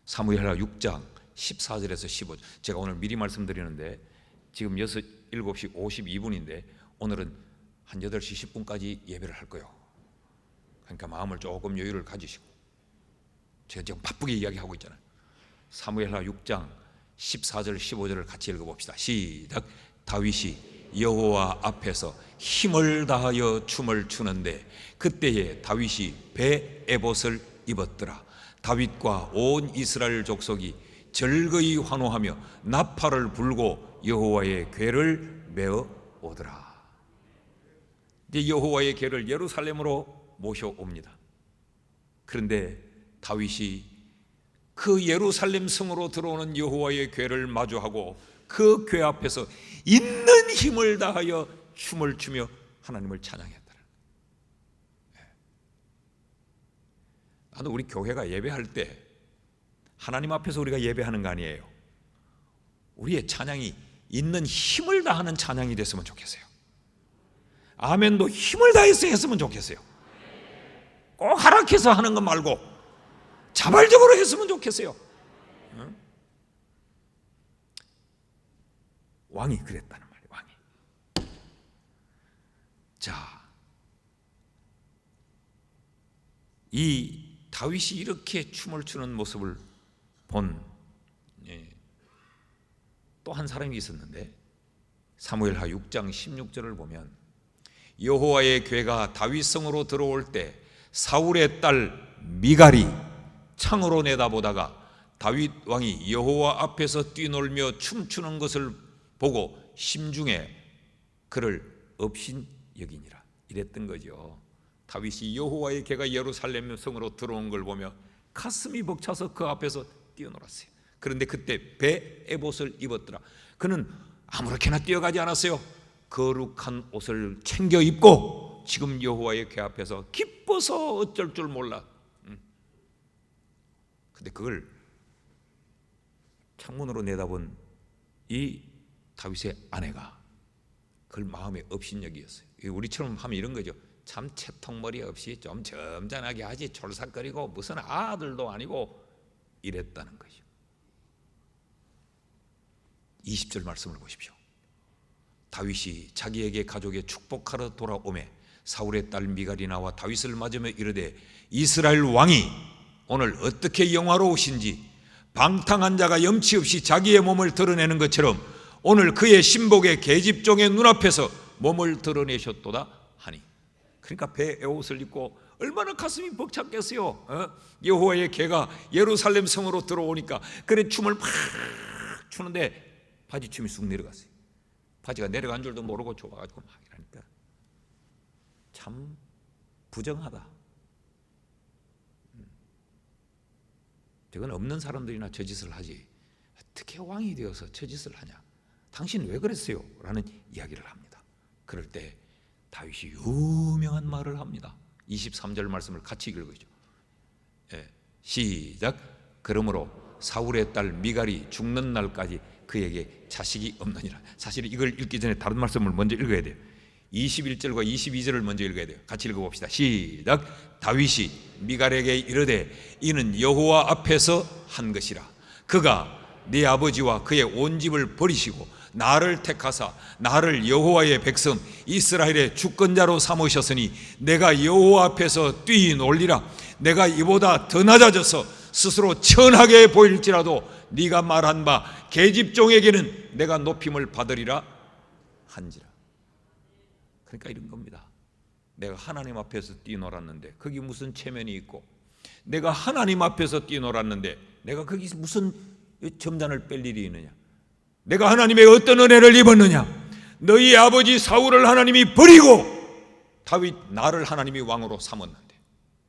사무엘하 6장 14절에서 15절. 제가 오늘 미리 말씀드리는데 지금 7시 52분인데 오늘은 한 8시 10분까지 예배를 할 거예요. 그러니까 마음을 조금 여유를 가지시고, 제가 지금 바쁘게 이야기하고 있잖아요. 사무엘하 6장 14절 15절을 같이 읽어봅시다. 시작. 다윗이 여호와 앞에서 힘을 다하여 춤을 추는데 그때에 다윗이 배 에봇을 입었더라. 다윗과 온 이스라엘 족속이 절거이 환호하며 나팔을 불고 여호와의 궤를 메어 오더라. 이제 여호와의 궤를 예루살렘으로 모셔옵니다. 그런데 다윗이 그 예루살렘 성으로 들어오는 여호와의 궤를 마주하고 그 궤 앞에서 있는 힘을 다하여 춤을 추며 하나님을 찬양했다. 나도 우리 교회가 예배할 때 하나님 앞에서 우리가 예배하는 거 아니에요. 우리의 찬양이 있는 힘을 다하는 찬양이 됐으면 좋겠어요. 아멘도 힘을 다해서 했으면 좋겠어요. 꼭 하락해서 하는 것 말고 자발적으로 했으면 좋겠어요. 왕이 그랬다는 말이에요. 왕이. 자, 이 다윗이 이렇게 춤을 추는 모습을 본 또 한 사람이 있었는데 사무엘하 6장 16절을 보면 여호와의 궤가 다윗성으로 들어올 때 사울의 딸 미갈이 창으로 내다보다가 다윗 왕이 여호와 앞에서 뛰놀며 춤추는 것을 보고 심중에 그를 업신여기니라 이랬던 거죠. 다윗이 여호와의 궤가 예루살렘 성으로 들어온 걸 보며 가슴이 벅차서 그 앞에서 뛰어놀았어요. 그런데 그때 배 에봇을 입었더라. 그는 아무렇게나 뛰어가지 않았어요. 거룩한 옷을 챙겨 입고 지금 여호와의 궤 앞에서 기뻐서 어쩔 줄 몰라. 근데 그걸 창문으로 내다본 이 다윗의 아내가 그걸 마음에 업신여기였어요. 우리처럼 하면 이런 거죠. 참 채통머리 없이 좀 점잖하게 하지 졸삭거리고 무슨 아들도 아니고 이랬다는 거죠. 20절 말씀을 보십시오. 다윗이 자기에게 가족에 축복하러 돌아오매 사울의 딸 미갈이 나와 다윗을 맞으며 이르되 이스라엘 왕이 오늘 어떻게 영화로우신지 방탕한 자가 염치 없이 자기의 몸을 드러내는 것처럼 오늘 그의 신복의 계집종의 눈앞에서 몸을 드러내셨도다 하니. 그러니까 배 에봇을 입고 얼마나 가슴이 벅찼겠어요. 여호와의 궤가 예루살렘 성으로 들어오니까 그래 춤을 팍 추는데 바지춤이 쑥 내려갔어요. 바지가 내려간 줄도 모르고 좁아가지고 막 이러니까 참 부정하다. 저건 없는 사람들이나 저 짓을 하지 어떻게 왕이 되어서 저 짓을 하냐. 당신 왜 그랬어요? 라는 이야기를 합니다. 그럴 때 다윗이 유명한 말을 합니다. 23절 말씀을 같이 읽어보죠. 시작. 그러므로 사울의 딸 미갈이 죽는 날까지 그에게 자식이 없느니라. 사실 이걸 읽기 전에 다른 말씀을 먼저 읽어야 돼요. 21절과 22절을 먼저 읽어야 돼요. 같이 읽어봅시다. 시작. 다윗이 미갈에게 이르되 이는 여호와 앞에서 한 것이라. 그가 네 아버지와 그의 온 집을 버리시고 나를 택하사 나를 여호와의 백성 이스라엘의 주권자로 삼으셨으니 내가 여호와 앞에서 뛰놀리라. 내가 이보다 더 낮아져서 스스로 천하게 보일지라도 네가 말한 바 계집종에게는 내가 높임을 받으리라 한지라. 그러니까 이런 겁니다. 내가 하나님 앞에서 뛰놀았는데 거기 무슨 체면이 있고 내가 하나님 앞에서 뛰놀았는데 내가 거기서 무슨 점잔을 뺄 일이 있느냐? 내가 하나님의 어떤 은혜를 입었느냐? 너희 아버지 사울을 하나님이 버리고 다윗 나를 하나님이 왕으로 삼았는데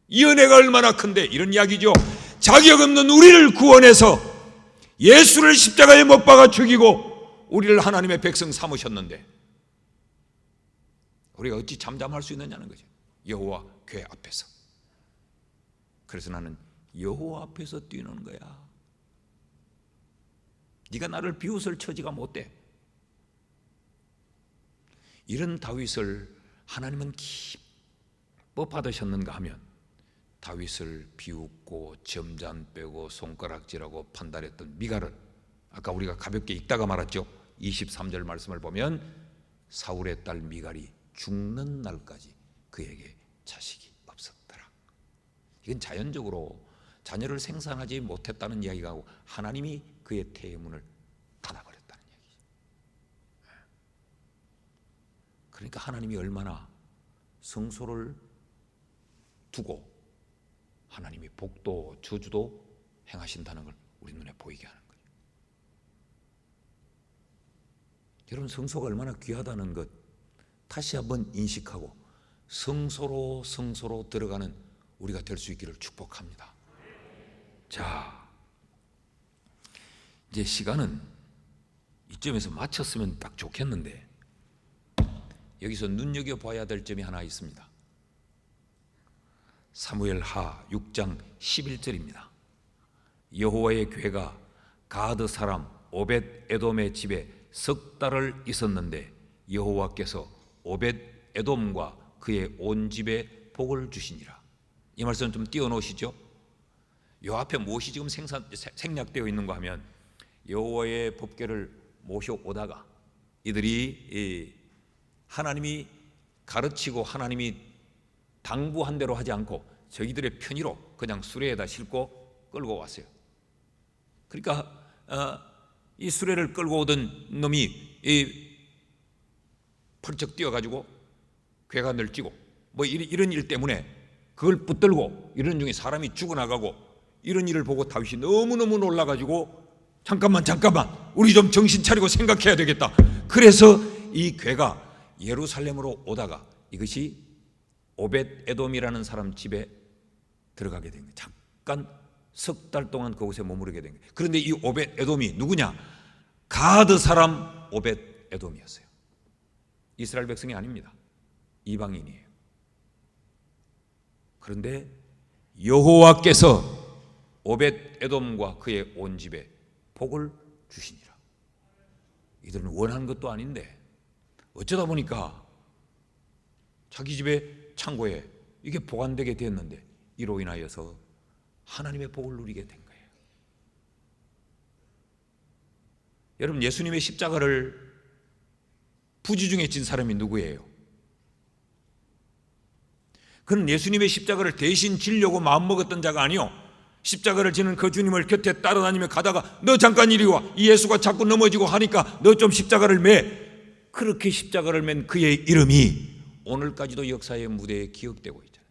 이 은혜가 얼마나 큰데, 이런 이야기죠. 자격 없는 우리를 구원해서 예수를 십자가에 못 박아 죽이고 우리를 하나님의 백성 삼으셨는데 우리가 어찌 잠잠할 수 있느냐는 거죠. 여호와 궤 앞에서. 그래서 나는 여호와 앞에서 뛰는 거야. 네가 나를 비웃을 처지가 못 돼. 이런 다윗을 하나님은 기뻐 받으셨는가 하면 다윗을 비웃고 점잔 빼고 손가락질하고 판단했던 미갈은 아까 우리가 가볍게 읽다가 말았죠. 23절 말씀을 보면 사울의 딸 미갈이 죽는 날까지 그에게 자식이 없었더라. 이건 자연적으로 자녀를 생산하지 못했다는 이야기가 하고 하나님이 그의 태의 문을 닫아버렸다는 이야기죠. 그러니까 하나님이 얼마나 성소를 두고 하나님이 복도 저주도 행하신다는 걸 우리 눈에 보이게 하는 거예요. 여러분, 성소가 얼마나 귀하다는 것 다시 한번 인식하고 성소로 들어가는 우리가 될 수 있기를 축복합니다. 자, 이제 시간은 이점에서 마쳤으면 딱 좋겠는데 여기서 눈여겨봐야 될 점이 하나 있습니다. 사무엘하 6장 11절입니다. 여호와의 궤가 가드 사람 오벳 에돔의 집에 석 달을 있었는데 여호와께서 오벳 에돔과 그의 온 집에 복을 주시니라. 이 말씀 좀 띄워놓으시죠. 요 앞에 무엇이 지금 생략되어 있는가 하면 여호와의 법궤를 모셔오다가 이들이 하나님이 가르치고 하나님이 당부한 대로 하지 않고 저희들의 편의로 그냥 수레에다 싣고 끌고 왔어요. 그러니까 이 수레를 끌고 오던 놈이 펄쩍 뛰어가지고 궤가 널뛰고 뭐 이런 일 때문에 그걸 붙들고 이런 중에 사람이 죽어나가고 이런 일을 보고 다윗이 너무너무 놀라가지고 잠깐만 우리 좀 정신 차리고 생각해야 되겠다. 그래서 이 궤가 예루살렘으로 오다가 이것이 오벳 에돔이라는 사람 집에 들어가게 된 거예요. 잠깐 석 달 동안 그곳에 머무르게 된 거예요. 그런데 이 오벳 에돔이 누구냐? 가드 사람 오벳 에돔이었어요. 이스라엘 백성이 아닙니다. 이방인이에요. 그런데 여호와께서 오벳 에돔과 그의 온 집에 복을 주시니라. 이들은 원한 것도 아닌데 어쩌다 보니까 자기 집에 창고에 이게 보관되게 됐는데 이로 인하여서 하나님의 복을 누리게 된 거예요. 여러분, 예수님의 십자가를 부지중에 진 사람이 누구예요? 그는 예수님의 십자가를 대신 지려고 마음먹었던 자가 아니요, 십자가를 지는 그 주님을 곁에 따라다니며 가다가 너 잠깐 이리 와, 이 예수가 자꾸 넘어지고 하니까 너 좀 십자가를 매. 그렇게 십자가를 맨 그의 이름이 오늘까지도 역사의 무대에 기억되고 있잖아요.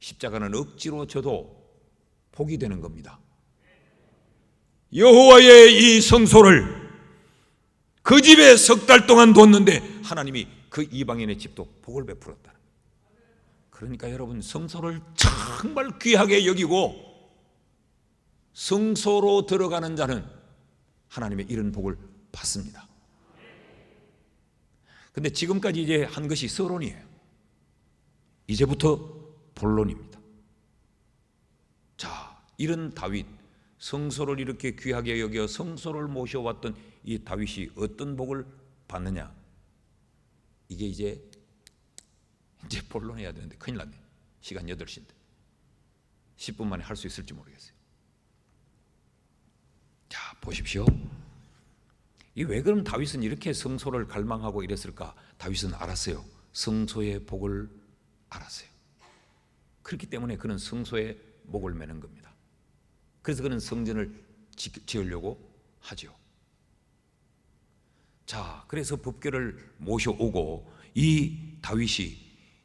십자가는 억지로 져도 복이 되는 겁니다. 여호와의 이 성소를 그 집에 석 달 동안 뒀는데 하나님이 그 이방인의 집도 복을 베풀었다. 그러니까 여러분, 성소를 정말 귀하게 여기고 성소로 들어가는 자는 하나님의 이런 복을 받습니다. 근데 지금까지 이제 한 것이 서론이에요. 이제부터 본론입니다. 자, 이런 다윗, 성소를 이렇게 귀하게 여겨 성소를 모셔왔던 이 다윗이 어떤 복을 받느냐? 이게 이제 본론해야 되는데 큰일 났네. 시간 8시인데 10분 만에 할 수 있을지 모르겠어요. 자, 보십시오. 이 왜 그럼 다윗은 이렇게 성소를 갈망하고 이랬을까? 다윗은 알았어요. 성소의 복을 알았어요. 그렇기 때문에 그는 성소에 목을 매는 겁니다. 그래서 그는 성전을 지으려고 하죠. 자, 그래서 법궤를 모셔오고 이 다윗이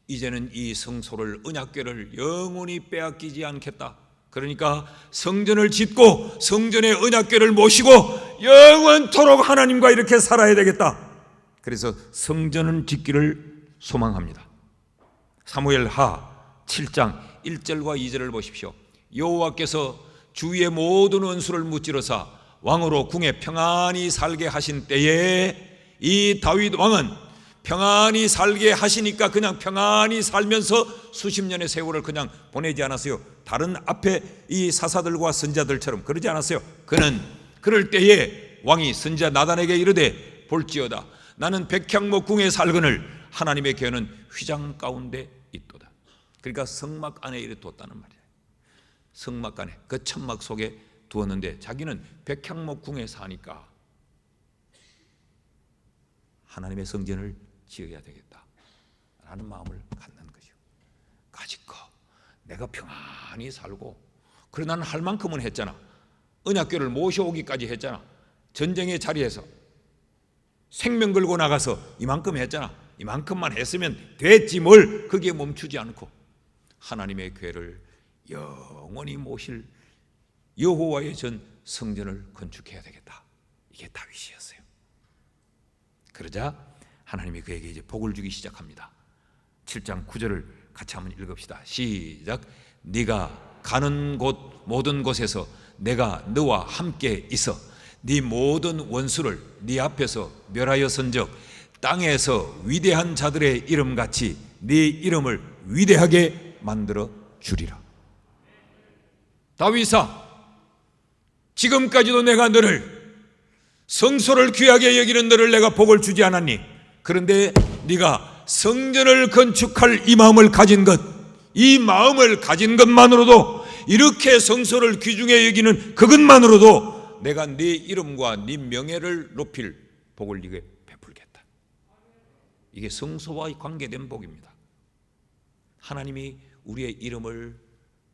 이제는 이 성소를, 언약궤를 영원히 빼앗기지 않겠다. 그러니까 성전을 짓고 성전의 언약궤를 모시고 영원토록 하나님과 이렇게 살아야 되겠다. 그래서 성전을 짓기를 소망합니다. 사무엘하 7장 1절과 2절을 보십시오. 여호와께서 주위의 모든 원수를 무찌르사 왕으로 궁에 평안히 살게 하신 때에 이 다윗 왕은 평안히 살게 하시니까 그냥 평안히 살면서 수십 년의 세월을 그냥 보내지 않았어요. 다른 앞에 이 사사들과 선자들처럼 그러지 않았어요. 그는 그럴 때에 왕이 선지자 나단에게 이르되 볼지어다 나는 백향목 궁에 살거늘 하나님의 계는 휘장 가운데 있도다. 그러니까 성막 안에 이래 뒀다는 말이에요. 성막 안에 그 천막 속에 두었는데 자기는 백향목 궁에 사니까 하나님의 성전을 지어야 되겠다 라는 마음을 갖는 거죠. 가지고 내가 평안히 살고, 그래 나는 할 만큼은 했잖아. 언약궤를 모셔오기까지 했잖아. 전쟁의 자리에서 생명 걸고 나가서 이만큼 했잖아. 이만큼만 했으면 됐지 뭘. 거기에 멈추지 않고 하나님의 궤를 영원히 모실 여호와의 전 성전을 건축해야 되겠다. 이게 다윗이었어요. 그러자 하나님이 그에게 이제 복을 주기 시작합니다. 7장 9절을 같이 한번 읽읍시다. 시작. 네가 가는 곳 모든 곳에서 내가 너와 함께 있어 네 모든 원수를 네 앞에서 멸하여 선적 땅에서 위대한 자들의 이름같이 네 이름을 위대하게 만들어 주리라. 다윗아, 지금까지도 내가 너를 성소를 귀하게 여기는 너를 내가 복을 주지 않았니? 그런데 네가 성전을 건축할 이 마음을 가진 것, 이 마음을 가진 것만으로도, 이렇게 성소를 귀중히 여기는 그것만으로도 내가 네 이름과 네 명예를 높일 복을 네게 베풀겠다. 이게 성소와 관계된 복입니다. 하나님이 우리의 이름을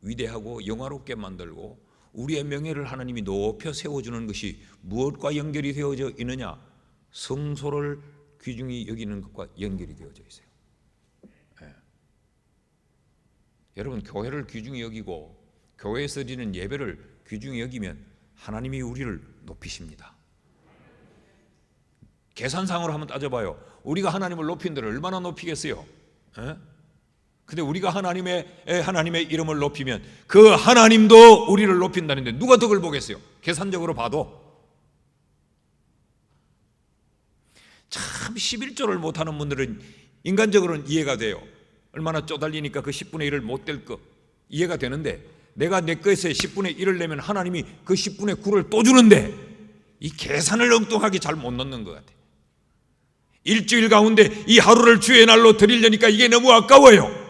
위대하고 영화롭게 만들고 우리의 명예를 하나님이 높여 세워주는 것이 무엇과 연결이 되어져 있느냐? 성소를 귀중히 여기는 것과 연결이 되어져 있어요. 네. 여러분, 교회를 귀중히 여기고 교회에서 드리는 예배를 귀중히 여기면 하나님이 우리를 높이십니다. 계산상으로 한번 따져봐요. 우리가 하나님을 높인 데를 얼마나 높이겠어요? 근데 우리가 하나님의 이름을 높이면 그 하나님도 우리를 높인다는데 누가 덕을 보겠어요? 계산적으로 봐도. 참 11조를 못하는 분들은 인간적으로는 이해가 돼요. 얼마나 쪼달리니까 그 10분의 1을 못 될 거 이해가 되는데, 내가 내 것에 10분의 1을 내면 하나님이 그 10분의 9를 또 주는데 이 계산을 엉뚱하게 잘 못 넣는 것 같아요. 일주일 가운데 이 하루를 주의 날로 드리려니까 이게 너무 아까워요.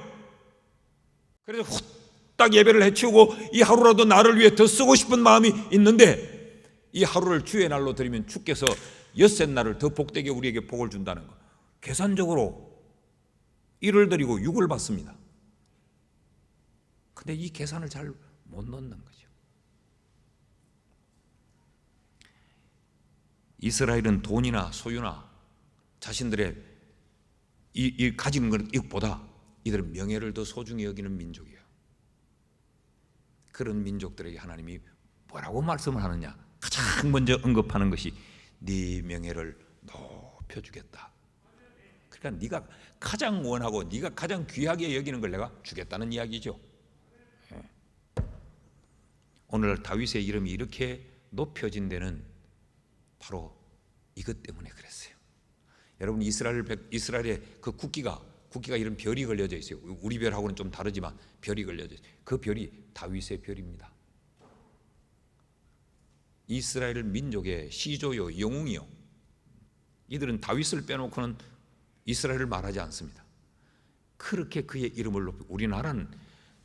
그래서 후딱 예배를 해치우고 이 하루라도 나를 위해 더 쓰고 싶은 마음이 있는데, 이 하루를 주의 날로 드리면 주께서 엿새 날을 더 복되게 우리에게 복을 준다는 거. 계산적으로 1을 드리고 6을 받습니다. 근데 이 계산을 잘 못 넣는 거죠. 이스라엘은 돈이나 소유나 자신들의 이 가진 것보다 이들은 명예를 더 소중히 여기는 민족이에요. 그런 민족들에게 하나님이 뭐라고 말씀을 하느냐? 가장 먼저 언급하는 것이 네 명예를 높여주겠다. 그러니까 네가 가장 원하고 네가 가장 귀하게 여기는 걸 내가 주겠다는 이야기죠. 오늘 다윗의 이름이 이렇게 높여진 데는 바로 이것 때문에 그랬어요. 여러분, 이스라엘의 그 국기가 이런 별이 걸려져 있어요. 우리 별하고는 좀 다르지만 별이 걸려져 있어요. 그 별이 다윗의 별입니다. 이스라엘 민족의 시조요, 영웅이요. 이들은 다윗을 빼놓고는 이스라엘을 말하지 않습니다. 그렇게 그의 이름을 높이고, 우리나라는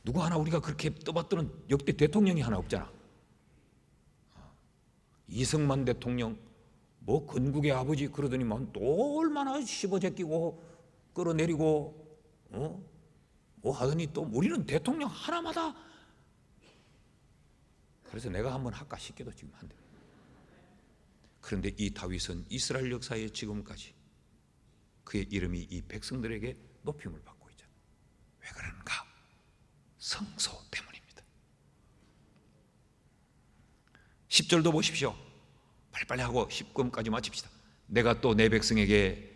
누구 하나 우리가 그렇게 떠받드는 역대 대통령이 하나 없잖아. 이승만 대통령, 뭐 건국의 아버지 그러더니만 또 얼마나 씹어제끼고 끌어내리고 뭐 하더니 또 우리는 대통령 하나마다. 그래서 내가 한번 할까 싶기도 지금 한데. 그런데 이 다윗은 이스라엘 역사의 지금까지 그의 이름이 이 백성들에게 높임을 받고 있잖아요. 성소 때문입니다. 10절도 보십시오. 빨리빨리 하고 10금까지 마칩시다. 내가 또 내 백성에게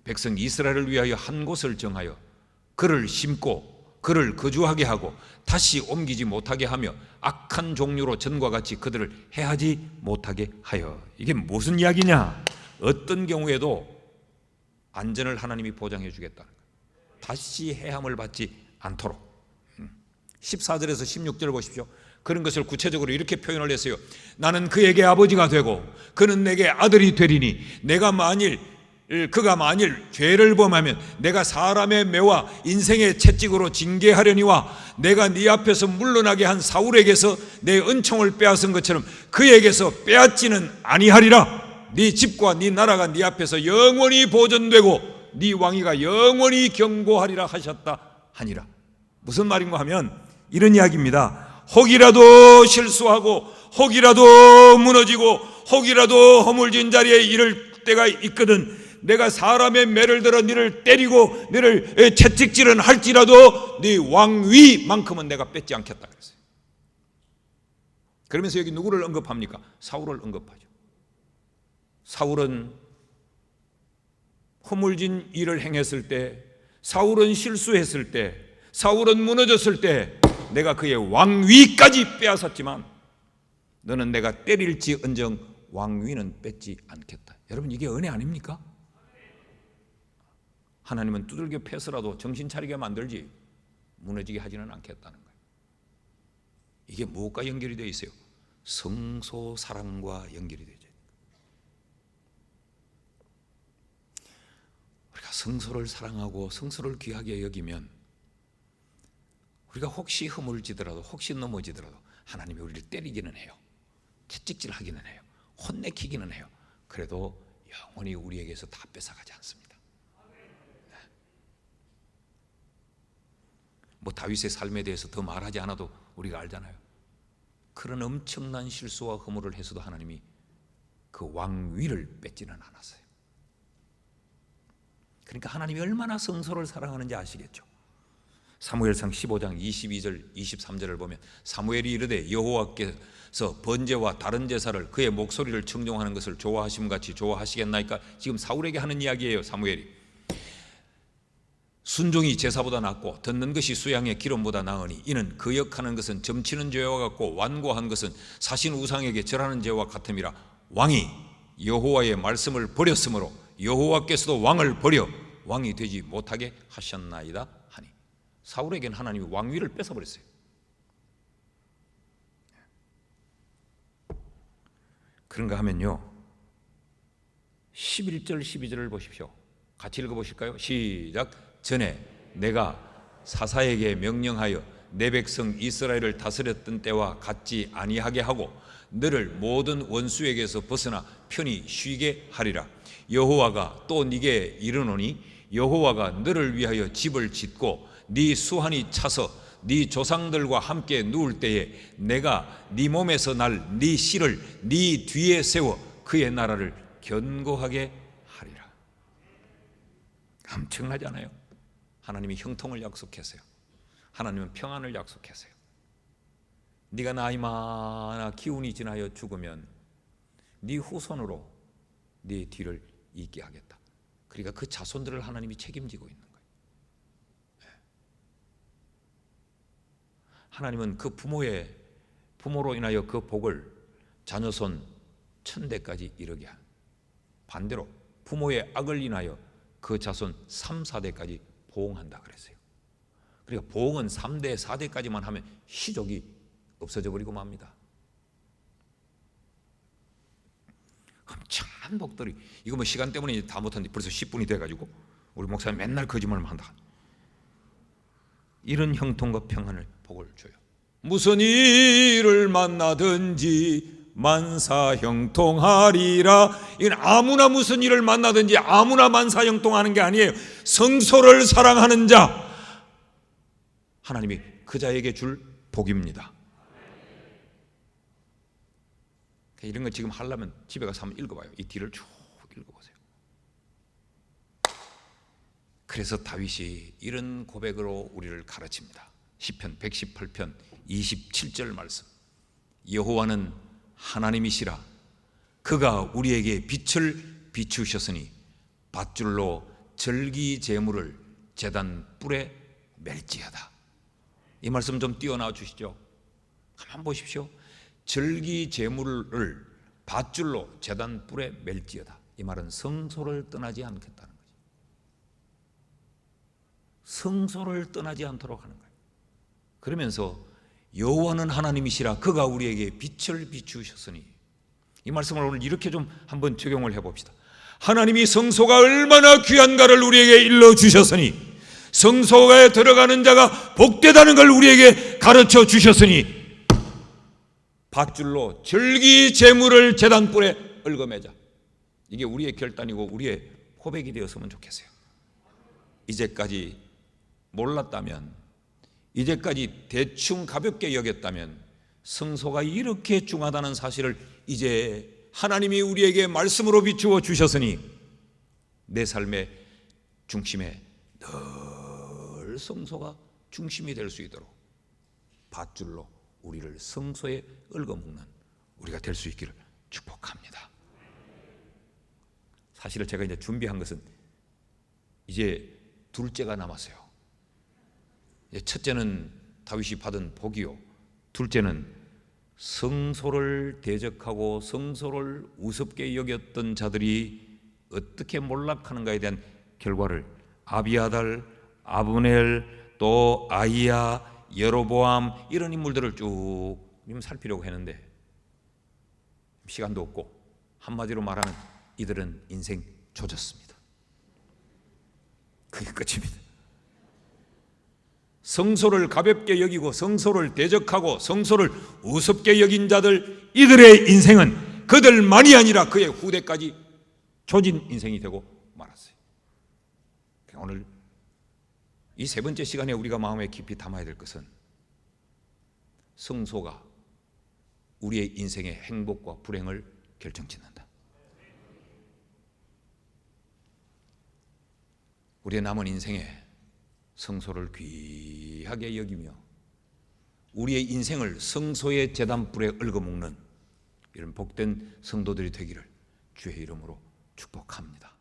백성 이스라엘을 위하여 한 곳을 정하여 그를 심고 그를 거주하게 하고 다시 옮기지 못하게 하며 악한 종류로 전과 같이 그들을 해하지 못하게 하여. 이게 무슨 이야기냐? 어떤 경우에도 안전을 하나님이 보장해 주겠다는 거예요. 다시 해함을 받지 않도록. 14절에서 16절 보십시오. 그런 것을 구체적으로 이렇게 표현을 했어요. 나는 그에게 아버지가 되고 그는 내게 아들이 되리니 그가 만일 죄를 범하면 내가 사람의 매와 인생의 채찍으로 징계하려니와 내가 네 앞에서 물러나게 한 사울에게서 내 은총을 빼앗은 것처럼 그에게서 빼앗지는 아니하리라. 네 집과 네 나라가 네 앞에서 영원히 보존되고 네 왕위가 영원히 경고하리라 하셨다 하니라. 무슨 말인가 하면 이런 이야기입니다. 혹이라도 실수하고 혹이라도 무너지고 혹이라도 허물진 자리에 이를 때가 있거든 내가 사람의 매를 들어 너를 때리고 너를 채찍질은 할지라도 네 왕위만큼은 내가 뺏지 않겠다 그랬어요. 그러면서 여기 누구를 언급합니까? 사울을 언급하죠. 사울은 허물진 일을 행했을 때, 사울은 실수했을 때, 사울은 무너졌을 때 내가 그의 왕위까지 빼앗았지만 너는 내가 때릴지언정 왕위는 뺏지 않겠다. 여러분, 이게 은혜 아닙니까? 하나님은 두들겨 패서라도 정신 차리게 만들지 무너지게 하지는 않겠다는 거예요. 이게 무엇과 연결이 되어 있어요? 성소 사랑과 연결이 되죠. 우리가 성소를 사랑하고 성소를 귀하게 여기면 우리가 혹시 허물지더라도 혹시 넘어지더라도 하나님이 우리를 때리기는 해요. 채찍질 하기는 해요. 혼내키기는 해요. 그래도 영원히 우리에게서 다 뺏어가지 않습니다. 뭐 다윗의 삶에 대해서 더 말하지 않아도 우리가 알잖아요. 그런 엄청난 실수와 허물을 해서도 하나님이 그 왕위를 뺏지는 않았어요. 그러니까 하나님이 얼마나 성소를 사랑하는지 아시겠죠? 사무엘상 15장 22절 23절을 보면 사무엘이 이르되 여호와께서 번제와 다른 제사를 그의 목소리를 청종하는 것을 좋아하심같이 좋아하시겠나이까? 지금 사울에게 하는 이야기예요. 사무엘이 순종이 제사보다 낫고 듣는 것이 수양의 기름보다 나으니 이는 거역하는 것은 점치는 죄와 같고 완고한 것은 사신 우상에게 절하는 죄와 같음이라. 왕이 여호와의 말씀을 버렸으므로 여호와께서도 왕을 버려 왕이 되지 못하게 하셨나이다 하니. 사울에게는 하나님이 왕위를 뺏어버렸어요. 그런가 하면요 11절 12절을 보십시오. 같이 읽어보실까요? 시작. 전에 내가 사사에게 명령하여 내 백성 이스라엘을 다스렸던 때와 같지 아니하게 하고 너를 모든 원수에게서 벗어나 편히 쉬게 하리라. 여호와가 또 네게 이르노니 여호와가 너를 위하여 집을 짓고 네 수한이 차서 네 조상들과 함께 누울 때에 내가 네 몸에서 날 네 씨를 네 뒤에 세워 그의 나라를 견고하게 하리라. 엄청나지 않아요? 하나님이 형통을 약속했어요. 하나님은 평안을 약속했어요. 네가 나이 많아 기운이 지나여 죽으면 네 후손으로 네 뒤를 잇게 하겠다. 그러니까 그 자손들을 하나님이 책임지고 있는 거예요. 하나님은 그 부모로 인하여 그 복을 자녀손 1000대까지 이르게 한, 반대로 부모의 악을 인하여 그 자손 3, 4대까지 보응한다 그랬어요. 그러니까 보응은 3대, 4대까지만 하면 시족이 없어져 버리고 맙니다. 엄청난 복들이, 이거 뭐 시간 때문에 다 못하는데 벌써 10분이 돼가지고 우리 목사님 맨날 거짓말만 한다. 이런 형통과 평안을 복을 줘요. 무슨 일을 만나든지 만사형통하리라. 이건 아무나 무슨 일을 만나든지 아무나 만사형통하는 게 아니에요. 성소를 사랑하는 자, 하나님이 그 자에게 줄 복입니다. 이런 거 지금 하려면 집에 가서 한번 읽어봐요. 이 뒤를 쭉 읽어보세요. 그래서 다윗이 이런 고백으로 우리를 가르칩니다. 시편 118편 27절 말씀. 여호와는 하나님이시라. 그가 우리에게 빛을 비추셨으니 밧줄로 절기 제물을 제단 뿔에 맬지어다. 이 말씀 좀 띄워놔 주시죠. 한번 보십시오. 절기 제물을 밧줄로 제단 뿔에 맬지어다. 이 말은 성소를 떠나지 않겠다는 거죠. 성소를 떠나지 않도록 하는 거예요. 그러면서 여호와는 하나님이시라. 그가 우리에게 빛을 비추셨으니, 이 말씀을 오늘 이렇게 좀 한번 적용을 해봅시다. 하나님이 성소가 얼마나 귀한가를 우리에게 일러주셨으니, 성소에 들어가는 자가 복되다는 걸 우리에게 가르쳐 주셨으니 밧줄로 절기 제물을 제단불에 얽어매자. 이게 우리의 결단이고 우리의 고백이 되었으면 좋겠어요. 이제까지 몰랐다면, 이제까지 대충 가볍게 여겼다면, 성소가 이렇게 중하다는 사실을 이제 하나님이 우리에게 말씀으로 비추어 주셨으니 내 삶의 중심에 늘 성소가 중심이 될 수 있도록 밧줄로 우리를 성소에 얽어먹는 우리가 될 수 있기를 축복합니다. 사실은 제가 이제 준비한 것은 이제 둘째가 남았어요. 첫째는 다윗이 받은 복이요, 둘째는 성소를 대적하고 성소를 우습게 여겼던 자들이 어떻게 몰락하는가에 대한 결과를 아비아달, 아브넬, 또 아이야, 여로보암 이런 인물들을 쭉 살피려고 했는데 시간도 없고 한마디로 말하면 이들은 인생 조졌습니다. 그게 끝입니다. 성소를 가볍게 여기고 성소를 대적하고 성소를 우습게 여긴 자들, 이들의 인생은 그들만이 아니라 그의 후대까지 조진 인생이 되고 말았어요. 오늘 이 세 번째 시간에 우리가 마음에 깊이 담아야 될 것은 성소가 우리의 인생의 행복과 불행을 결정짓는다. 우리의 남은 인생에 성소를 귀하게 여기며 우리의 인생을 성소의 제단불에 얽어먹는 이런 복된 성도들이 되기를 주의 이름으로 축복합니다.